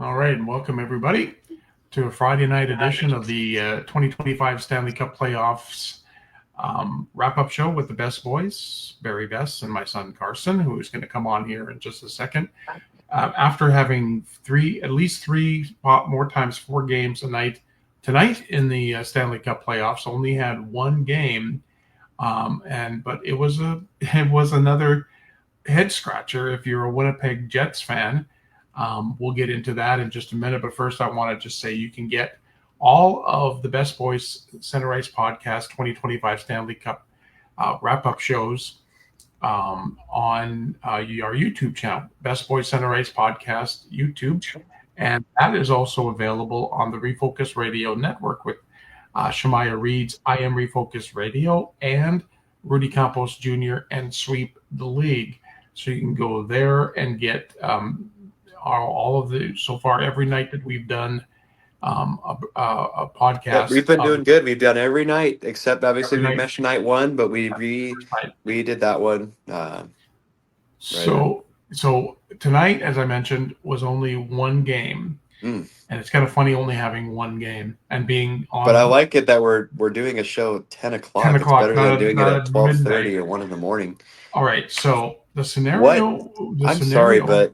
All right, and welcome everybody to a Friday night edition of the 2025 Stanley Cup Playoffs wrap-up show with the Besse boys, Barry, Besse, and my son Carson, who is going to come on here in just a second. After having at least three, more times 4 games a night, tonight in the Stanley Cup Playoffs only had one game, but it was another head scratcher if you're a Winnipeg Jets fan. We'll get into that in just a minute, but first I want to just say you can get all of the Besse Boys Center Ice Podcast 2025 Stanley Cup wrap-up shows on our YouTube channel, Besse Boys Center Ice Podcast YouTube, and that is also available on the Refocused Radio Network with Shemaya Reed's I Am Refocused Radio and Rudy Campos Jr. and Sweep the League. So you can go there and get all of the, so far every night that we've done a podcast. Yeah, we've been doing good. We've done every night except obviously we mentioned night one, but we did that one. So tonight, as I mentioned, was only one game. And it's kind of funny only having one game and being on. But I like it that we're doing a show at 10 o'clock. 10 o'clock. It's better than doing it at 12:30 or 1 in the morning. All right. So the scenario. Sorry, but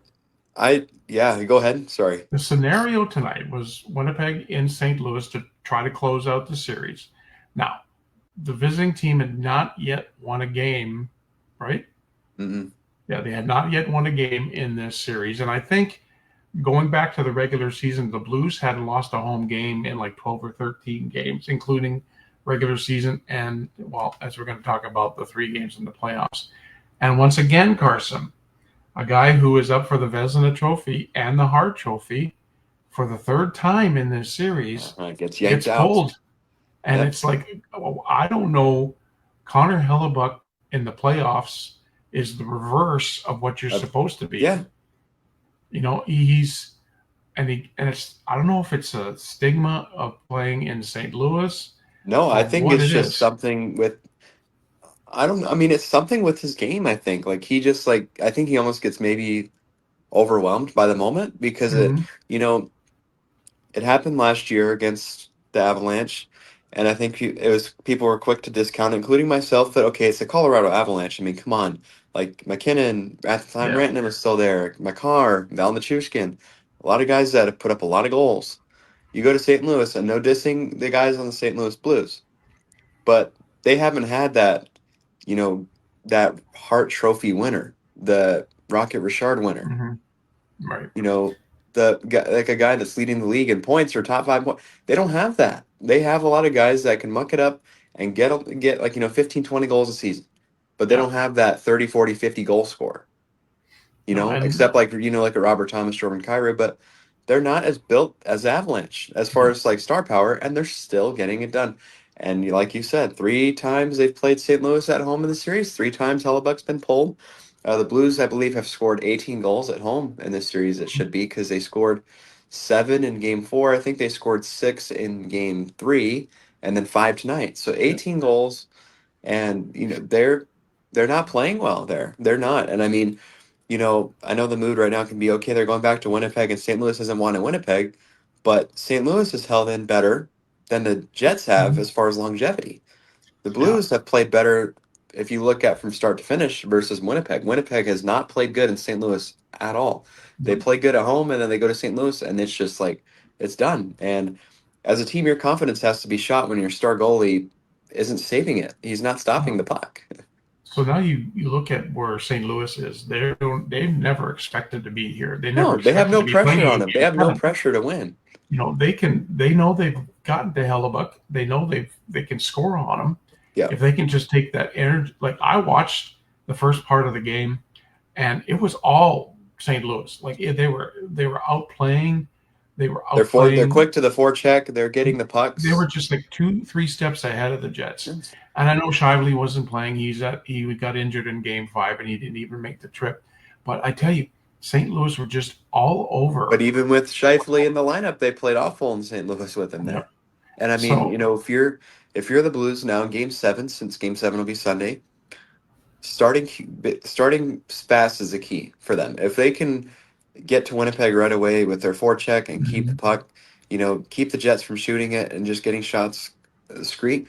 go ahead. Sorry. The scenario tonight was Winnipeg in St. Louis to try to close out the series. Now, the visiting team had not yet won a game, right? Mm-mm. Yeah, they had not yet won a game in this series. And I think going back to the regular season, the Blues hadn't lost a home game in like 12 or 13 games, including regular season and, well, as we're going to talk about, the 3 games in the playoffs. And once again, Carson, a guy who is up for the Vezina Trophy and the Hart Trophy for the 3rd time in this series gets pulled. And it's like, I don't know, Connor Hellebuyck in the playoffs is the reverse of what you're supposed to be. Yeah. You know, it's I don't know if it's a stigma of playing in St. Louis. No, I think it's just something with it's something with his game, I think. Like he just I think he almost gets maybe overwhelmed by the moment because it happened last year against the Avalanche, and I think people were quick to discount, including myself, that okay, it's the Colorado Avalanche. I mean, come on. Like McKinnon, at the time, Rantanen was still there. Makar, Val Nichushkin, a lot of guys that have put up a lot of goals. You go to St. Louis, and no dissing the guys on the St. Louis Blues, but they haven't had that, that Hart Trophy winner, the Rocket Richard winner. Mm-hmm. Right. The guy, like a guy that's leading the league in points or top 5 points. They don't have that. They have a lot of guys that can muck it up and get 15, 20 goals a season. But they don't have that 30, 40, 50 goal score, except like a Robert Thomas, Jordan Kyrou, but they're not as built as Avalanche as far as like star power, and they're still getting it done. And like you said, 3 times they've played St. Louis at home in the series. 3 times Hellebuyck's been pulled. The Blues, I believe, have scored 18 goals at home in this series. It should be because they scored 7 in Game 4. I think they scored 6 in Game 3, and then 5 tonight. So 18 goals, and they're not playing well there. They're not. And I mean, I know the mood right now can be okay. They're going back to Winnipeg, and St. Louis hasn't won in Winnipeg, but St. Louis has held in better than the Jets have as far as longevity. The Blues have played better if you look at from start to finish versus Winnipeg. Winnipeg has not played good in St. Louis at all. They play good at home, and then they go to St. Louis, and it's just like, it's done. And as a team, your confidence has to be shot when your star goalie isn't saving it. He's not stopping the puck. So now you look at where St. Louis is. They've never expected to be here. They have no pressure on them. They have no pressure to win. They know they've gotten to Hellebuyck. They know they can score on them. Yeah. If they can just take that energy. Like I watched the first part of the game, and it was all St. Louis. Like they were outplaying. They're quick to the forecheck. They're getting the pucks. They were just like 2-3 steps ahead of the Jets. And I know Shively wasn't playing. He got injured in Game 5, and he didn't even make the trip. But I tell you, St. Louis were just all over. But even with Shifley in the lineup, they played awful in St. Louis with him there. Yeah. And I mean, if you're the Blues now in Game 7, since Game 7 will be Sunday, starting fast is the key for them. If they can get to Winnipeg right away with their forecheck and keep the Mhm. puck, keep the Jets from shooting it and just getting shots, screening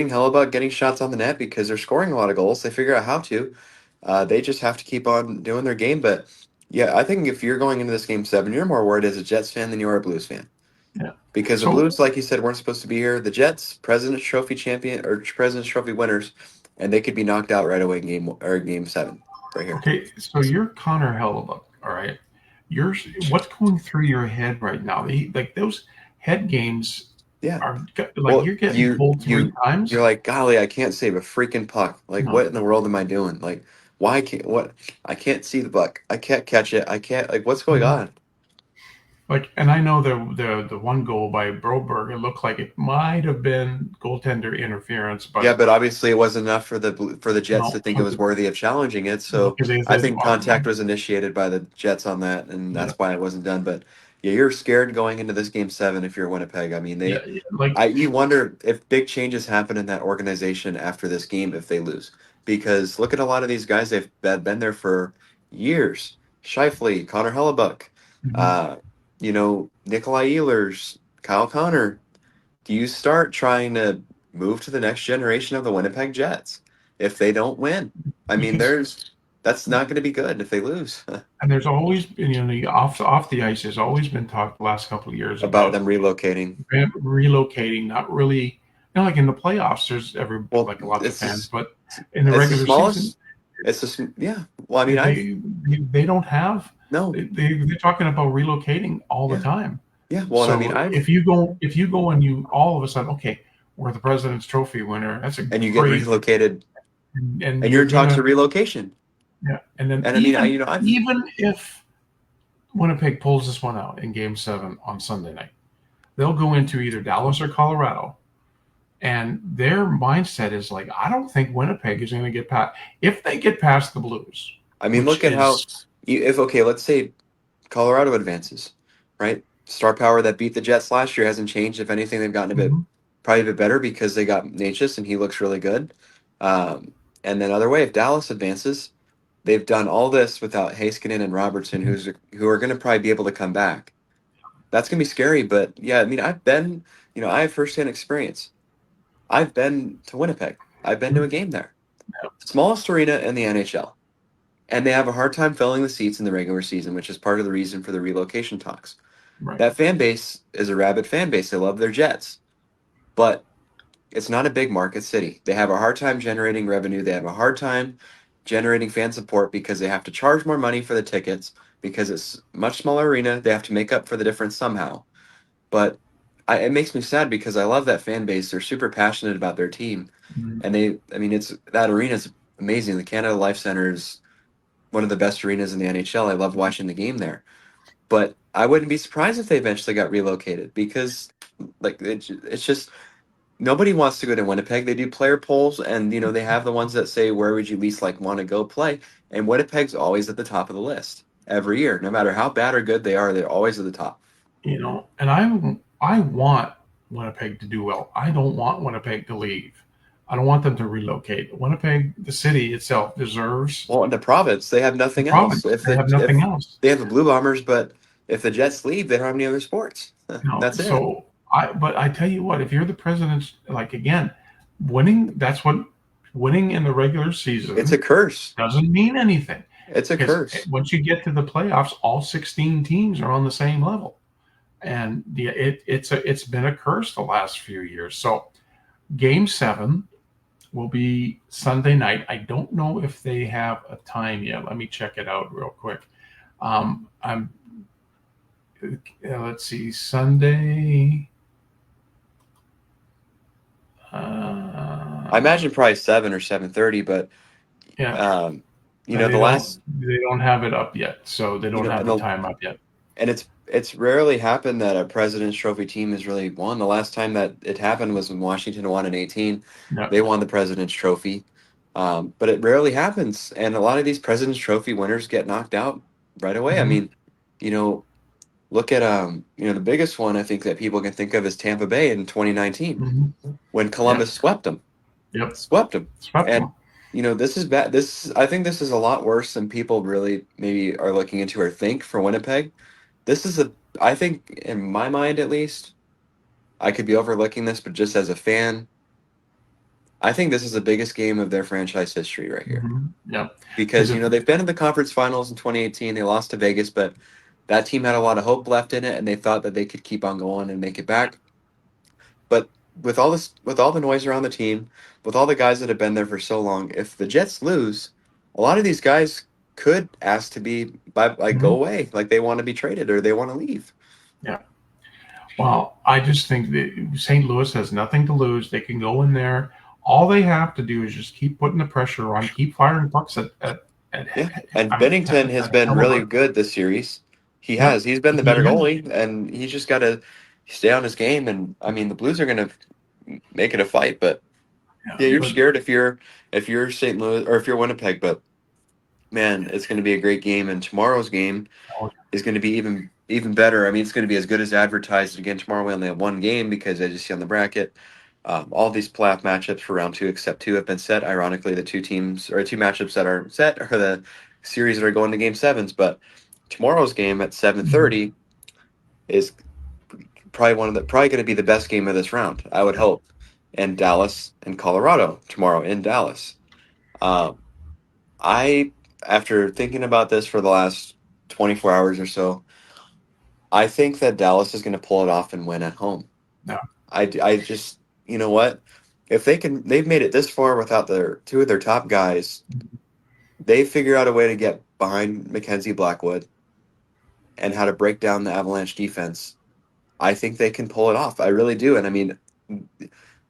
Hellebuck, getting shots on the net because they're scoring a lot of goals. They figure out how to. They just have to keep on doing their game. But yeah, I think if you're going into this game 7, you're more worried as a Jets fan than you are a Blues fan. Yeah. Because the So Blues, like you said, weren't supposed to be here. The Jets, President's Trophy champion or President's Trophy winners, and they could be knocked out right away in game 7, right here. okay, so you're Connor Hellebuck, all right. You're what's going through your head right now? Like those head games Yeah. are like Well, you're getting you pulled three you you're times. like, golly, I can't save a freaking puck. Like, No, what in the world am I doing? Like, why can't what? I can't see the puck. I can't catch it. I can't like, what's going Mhm. on? Like, and I know the one goal by Broberg, it looked like it might have been goaltender interference, Yeah, but but obviously it wasn't enough for the Jets to no, think it was worthy of challenging it. So because they I said, think contact was initiated by the Jets on that, and yeah, that's why it wasn't done. But yeah, you're scared going into this game 7 if you're Winnipeg. I mean, yeah, yeah, like, you wonder if big changes happen in that organization after this game if they lose, because look at a lot of these guys. They've been there for years. Shifley, Connor Hellebuck, mhm. uh, Nikolai Ehlers, Kyle Connor. Do you start trying to move to the next generation of the Winnipeg Jets if they don't win? I mean, Because that's not going to be good if they lose. and there's always been, the off the ice. There's always been talk the last couple of years About about them relocating. relocating. Not really, like in the playoffs. There's Well, like lots of it's fans, just, but in the it's the regular season, smallest. It's just, yeah. Well, I mean, they don't have. no, They're talking about relocating all the yeah, time. yeah. Well, and I mean, So if you go and you all of a sudden, okay, we're the President's Trophy winner. That's a and you get great, relocated, and and you're you're in talks gonna, of relocation. yeah. And then And I mean, even I've, even if Winnipeg pulls this one out in Game 7 on Sunday night, they'll go into either Dallas or Colorado, and their mindset is like, I don't think Winnipeg is going to get past. If they get past the Blues, I mean, which look at how, is if, okay, let's say Colorado advances, right? Star power that beat the Jets last year hasn't changed. If anything, they've gotten Mhm. probably a bit better because they got Natchez and he looks really good. And then other way, if Dallas advances, they've done all this without Heiskanen and Robertson, who are going to probably be able to come back. That's going to be scary. But yeah, I mean, I have firsthand experience. I've been to Winnipeg. I've been to a game there. Smallest arena in the NHL. And they have a hard time filling the seats in the regular season, which is part of the reason for the relocation talks. right. That fan base is a rabid fan base. They love their Jets, but it's not a big market city. They have a hard time generating revenue. They have a hard time generating fan support because they have to charge more money for the tickets because it's a much smaller arena. They have to make up for the difference somehow. But it makes me sad because I love that fan base. They're super passionate about their team, Mhm. and I mean, it's that arena is amazing. The Canada Life Center is one of the best arenas in the NHL. I love watching the game there. But I wouldn't be surprised if they eventually got relocated because, like, it's just nobody wants to go to Winnipeg. They do player polls, and they have the ones that say where would you least like want to go play, and Winnipeg's always at the top of the list every year, no matter how bad or good they are. They're always at the top. And I want Winnipeg to do well. I don't want Winnipeg to leave. I don't want them to relocate. Winnipeg, the city itself, deserves Well, in the province, they have the nothing else. province. They have nothing If else. they have the Blue Bombers, but if the Jets leave, they don't have any other sports. That's it. So but I tell you what, if you're the president, like again, winning, that's what winning in the regular It's a season curse. doesn't mean anything It's a because curse. once you get to the playoffs, all 16 teams are on the same level, and it's been a curse the last few years. So Game 7 will be Sunday night. I don't know if they have a time yet. Let me check it out real quick. I'm let's see, Sunday. I imagine probably 7 or 7:30, but Yeah, um, and the last, they don't have it up yet, so they don't have and the time up yet. it's rarely happened that a President's Trophy team has really won. The last time that it happened was when Washington won in 18. Yeah. They won the President's Trophy, but it rarely happens, and a lot of these President's Trophy winners get knocked out right away. I Mhm. mean, you know, look at the biggest one I think that people can think of is Tampa Bay in 2019 Mhm. when Yeah. Columbus swept them, Yep. swept them, Swept and them. This is bad. I think this is a lot worse than people really maybe are looking into or think for Winnipeg. This is I think in my mind at least, I could be overlooking this, but just as a fan, I think this is the biggest game of their franchise history right here. Yeah, Because, because if they've been in the conference finals in 2018. They lost to Vegas, but that team had a lot of hope left in it, and they thought that they could keep on going and make it back. But with all the noise around the team, with all the guys that have been there for so long, if the Jets lose, a lot of these guys could ask to be go Mhm. away, like they want to be traded or they want to leave. Yeah. Well, I just think that St. Louis has nothing to lose. They can go in there. All they have to do is just keep putting the pressure on, keep firing pucks at Yeah, and I mean, Bennington has been really caliber. good this series. He Yep, has. He's been the he better is. goalie, and he's just got to stay on his game. And I mean, the Blues are going to make it a fight, but Yeah, yeah, you're but scared if you're St. Louis or if you're Winnipeg. But man, it's going to be a great game, and tomorrow's game oh, is going to be even better. I mean, it's going to be as good as advertised. Again, tomorrow we only have one game because as you see on the bracket, all these playoff matchups for round two except two have been set. Ironically, the two matchups that are set are the series that are going to game sevens. But tomorrow's game at mhm. 7:30 is probably going to be the best game of this round. I would hope. In Dallas and Colorado tomorrow in Dallas. Um, I after thinking about this for the last 24 hours or so, I think that Dallas is going to pull it off and win at home. No. I just, you know what? If they've made it this far without their two of their top guys. They figure out a way to get behind Mackenzie Blackwood and how to break down the Avalanche defense. I think they can pull it off. I really do. And I mean,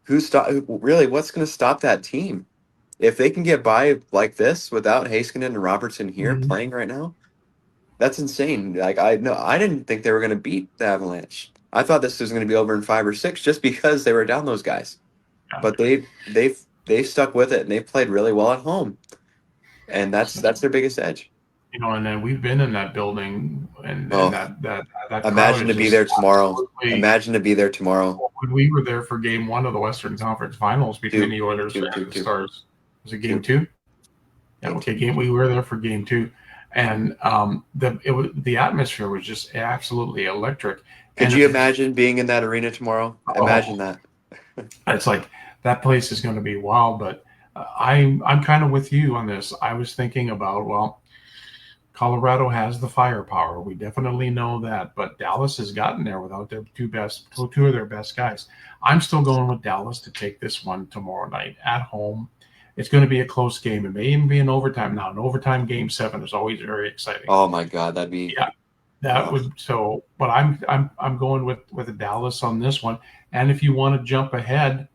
really, what's going to stop that team? If they can get by like this without Heiskanen and Robertson here Mhm. playing right now, that's insane. Like I didn't think they were going to beat the Avalanche. I thought this was going to be over in 5 or 6 just because they were down those guys. Yeah. But they stuck with it and they played really well at home, and that's So, their biggest edge. and then we've been in that building, and Oh, that crowd imagine is to be just there tomorrow. absolutely. Imagine to be there tomorrow. When we were there for Game One of the Western Conference Finals between Two, the Oilers two, two, and the two, Stars, was it Game two, Two? Yeah, game okay. two. We were there for Game Two, and the atmosphere was just absolutely electric, Could and you it's imagine being in that arena tomorrow? oh, Imagine that. it's like that place is going to be wild. But I'm kind of with you on this. I was thinking about, well, Colorado has the firepower. We definitely know that, but Dallas has gotten there without their two of their best guys. I'm still going with Dallas to take this one tomorrow night at home. It's going to be a close game. It may even be an overtime. Now, an overtime game seven is always very exciting. Oh my God, that'd be. Yeah, that Oh, would so. But I'm going with Dallas on this one. And if you want to jump ahead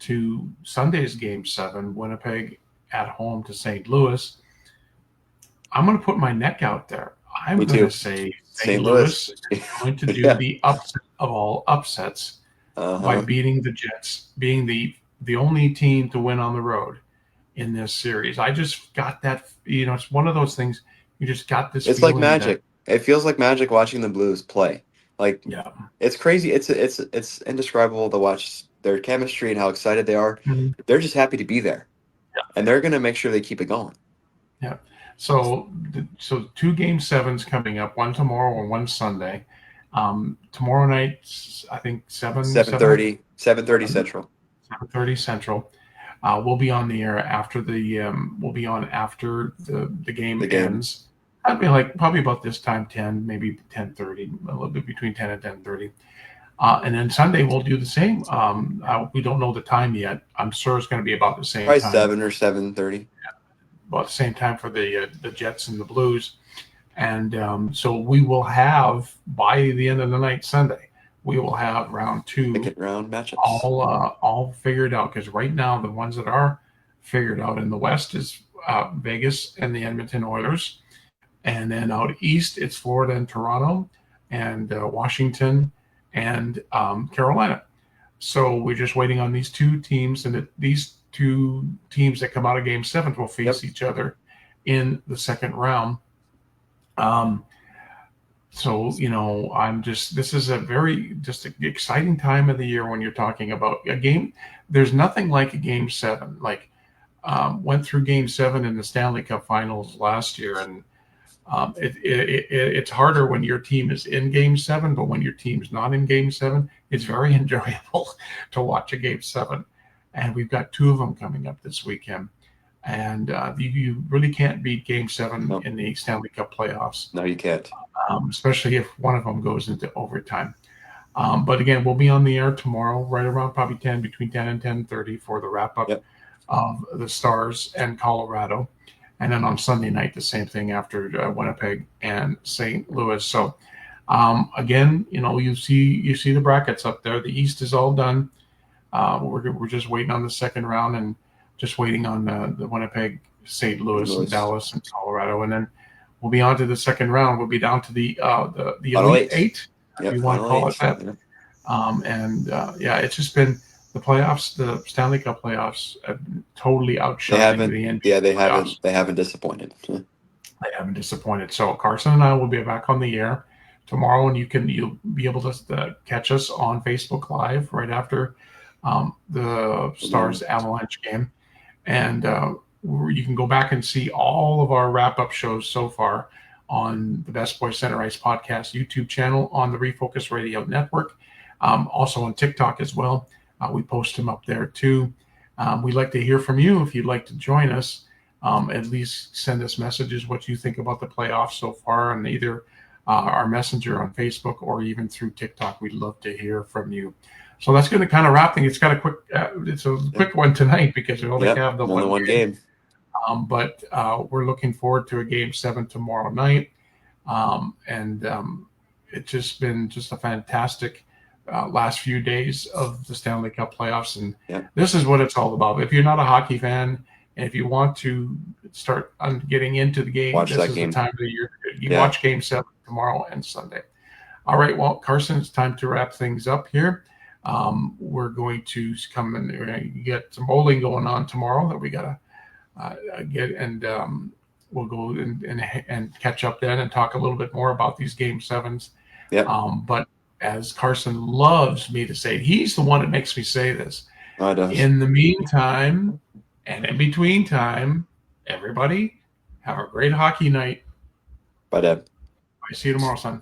to Sunday's game seven, Winnipeg at home to St. Louis, I'm going to put my neck out there. I'm me going to too. say St. St. Louis Louis. is going to do Yeah. the upset of all upsets Uh by huh. beating the Jets, being the only team to win on the road in this series. I just got that. It's one of those things. You just got this It's like feeling that magic. It feels like magic watching the Blues play. Like yeah, it's crazy. It's indescribable to watch their chemistry and how excited they are. mhm, They're just happy to be there, and they're gonna make sure they keep it going. yeah. So two game sevens coming up, one tomorrow and one Sunday. Tomorrow night, I think 7:30, 7:30 7 Central. 7:30 Central. We'll be on the air after we'll be on after the game The game. ends. I'd be like probably about this time, 10, maybe 10:30, a little bit between 10 and 10:30. And then Sunday we'll do the same. We don't know the time yet. I'm sure it's going to be about the same Probably time, 7 or 7:30. about the same time for the Jets and the Blues. And so we will have by the end of the night Sunday, we will have round two Second round matchups. all figured out, because right now the ones that are figured out in the West is Vegas and the Edmonton Oilers, and then out east it's Florida and Toronto, and Washington and Carolina. So we're just waiting on these two teams, and these two teams that come out of Game Seven will Yep. face each other in the second round. Um, so, I'm this is a very just an exciting time of the year when you're talking about a game. There's nothing like a game seven. Like went through Game 7 in the Stanley Cup Finals last year, and it's harder when your team is in Game 7, but when your team's not in Game 7, it's very enjoyable to watch a Game 7. And we've got 2 of them coming up this weekend. And you really can't beat Game 7 in the Stanley Cup playoffs. No, you can't. Especially if one of them goes into overtime. But again, we'll be on the air tomorrow, right around probably between 10 and 10:30 for the wrap-up of the Stars and Colorado. And then on Sunday night, the same thing after Winnipeg and St. Louis. So again, you see the brackets up there. The East is all done. We're just waiting on the second round and just waiting on the Winnipeg, St. Louis, and Dallas, and Colorado, and then we'll be on to the second round. We'll be down to the Elite Eight, if you want to call it that. It's just been the playoffs, the Stanley Cup playoffs, have totally outshined the NBA. They haven't disappointed. They haven't disappointed. So Carson and I will be back on the air tomorrow, and you'll be able to catch us on Facebook Live right after the Stars Avalanche game, and you can go back and see all of our wrap-up shows so far on the Best Boys Center Ice podcast YouTube channel, on the Refocused Radio Network, also on TikTok as well. We post them up there too. We'd like to hear from you. If you'd like to join us, at least send us messages what you think about the playoffs so far on either our messenger on Facebook or even through TikTok. We'd love to hear from you. So that's going to kind of wrap things. It's a quick one tonight because we only have the one game. But we're looking forward to a Game 7 tomorrow night. It's just been a fantastic last few days of the Stanley Cup playoffs. And this is what it's all about. If you're not a hockey fan, and if you want to start getting into the game, this is the time of the year. You watch Game 7 tomorrow and Sunday. All right, well, Carson, it's time to wrap things up here. We're going to come and we're going to get some bowling going on tomorrow that we got to get, and we'll go and catch up then and talk a little bit more about these Game 7s. But as Carson loves me to say, he's the one that makes me say this. In the meantime and in between time, everybody have a great hockey night. Bye, Deb. I see you tomorrow, son.